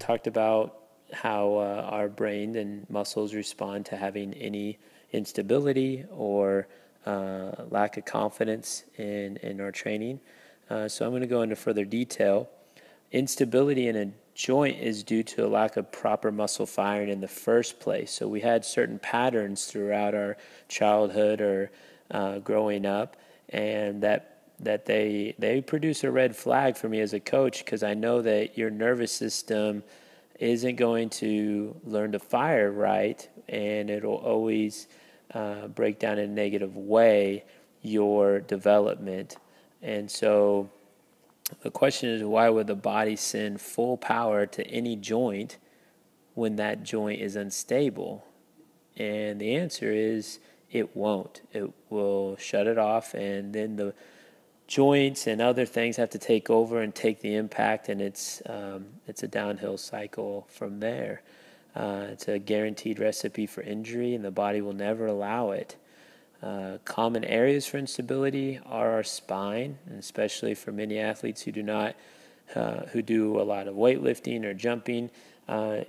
talked about how our brain and muscles respond to having any instability or lack of confidence in our training. So I'm going to go into further detail. Instability in a joint is due to a lack of proper muscle firing in the first place. So we had certain patterns throughout our childhood or growing up, and that they produce a red flag for me as a coach, because I know that your nervous system isn't going to learn to fire right, and it'll always break down in a negative way your development. And so the question is, why would the body send full power to any joint when that joint is unstable? And the answer is it won't. It will shut it off, and then the joints and other things have to take over and take the impact, and it's a downhill cycle from there. It's a guaranteed recipe for injury, and the body will never allow it. Common areas for instability are our spine, and especially for many athletes who do a lot of weightlifting or jumping,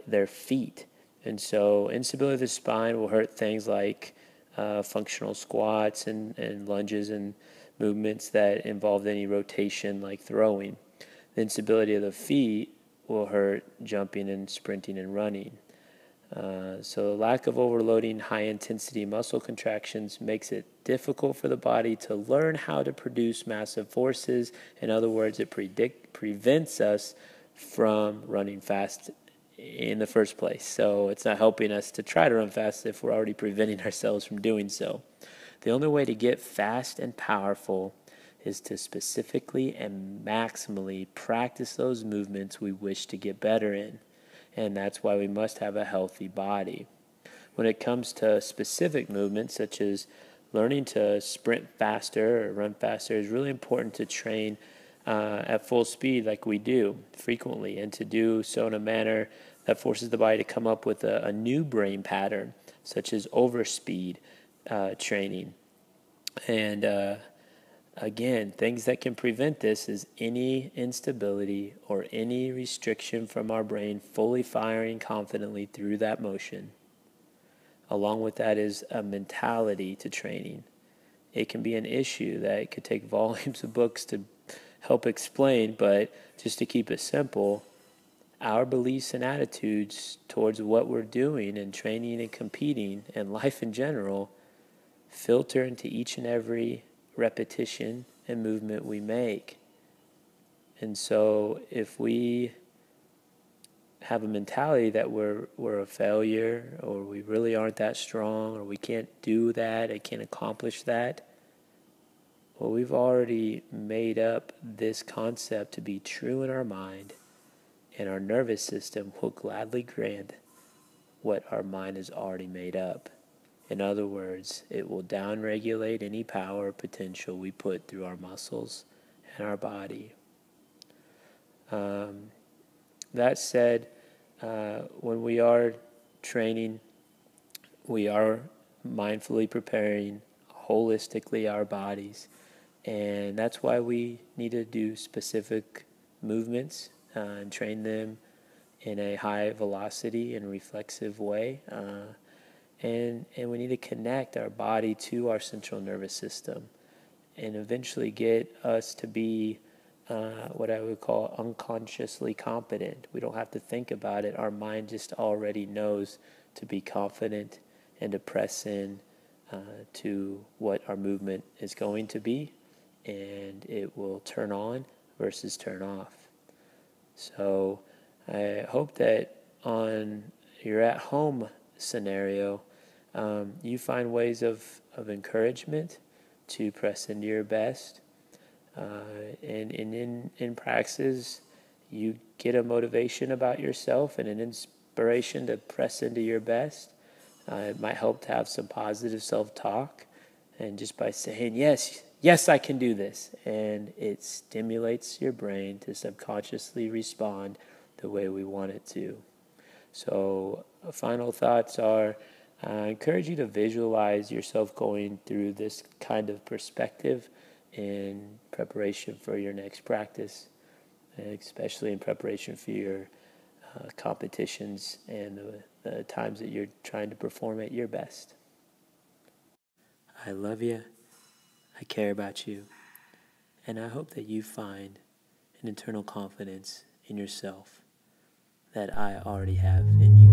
their feet. And so instability of the spine will hurt things like functional squats and lunges and movements that involve any rotation like throwing. The instability of the feet will hurt jumping and sprinting and running. So lack of overloading high-intensity muscle contractions makes it difficult for the body to learn how to produce massive forces. In other words, it prevents us from running fast in the first place. So it's not helping us to try to run fast if we're already preventing ourselves from doing so. The only way to get fast and powerful is to specifically and maximally practice those movements we wish to get better in. And that's why we must have a healthy body. When it comes to specific movements, such as learning to sprint faster or run faster, it's really important to train at full speed like we do frequently, and to do so in a manner that forces the body to come up with a new brain pattern, such as overspeed training. And again, things that can prevent this is any instability or any restriction from our brain fully firing confidently through that motion. Along with that is a mentality to training. It can be an issue that could take volumes of books to help explain, but just to keep it simple, our beliefs and attitudes towards what we're doing and training and competing and life in general filter into each and every repetition and movement we make. And so if we have a mentality that we're a failure, or we really aren't that strong, or we can't do that, I can't accomplish that, well, we've already made up this concept to be true in our mind, and our nervous system will gladly grant what our mind has already made up. In other words, it will downregulate any power or potential we put through our muscles and our body. That said, when we are training, we are mindfully preparing holistically our bodies. And that's why we need to do specific movements and train them in a high velocity and reflexive way. And we need to connect our body to our central nervous system and eventually get us to be what I would call unconsciously competent. We don't have to think about it. Our mind just already knows to be confident and to press in to what our movement is going to be, and it will turn on versus turn off. So I hope that on your at-home scenario, you find ways of encouragement to press into your best. And in practice, you get a motivation about yourself and an inspiration to press into your best. It might help to have some positive self-talk, and just by saying, yes, I can do this. And it stimulates your brain to subconsciously respond the way we want it to. So final thoughts are, I encourage you to visualize yourself going through this kind of perspective in preparation for your next practice, especially in preparation for your competitions and the times that you're trying to perform at your best. I love you. I care about you. And I hope that you find an internal confidence in yourself that I already have in you.